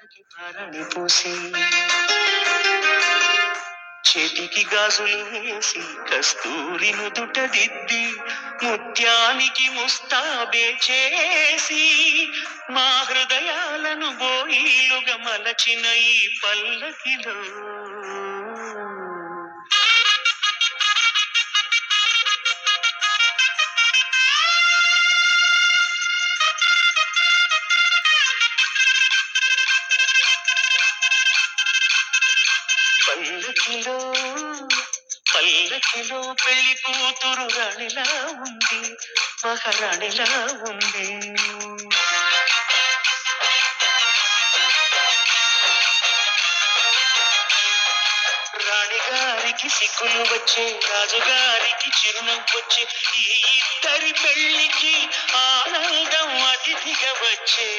ధరణి పోసి చేతికి గాజులు వేసి కస్తూరి నుదుట దిద్ది ముత్యానికి ముస్తాబే చేసి మా హృదయాలను బోయిలుగా మలచిన ఈ పల్లకిలో పల్లకిలో పల్లకిలో పెళ్లి కూతురు రాణిలా ఉంది, మహారాణిలా ఉంది. రాణిగారికి సిగ్గులు వచ్చే, రాజుగారికి చిరునవ్వొచ్చే, ఈ ఇద్దరి పెళ్లికి ఆనందం అతిథిగా వచ్చే.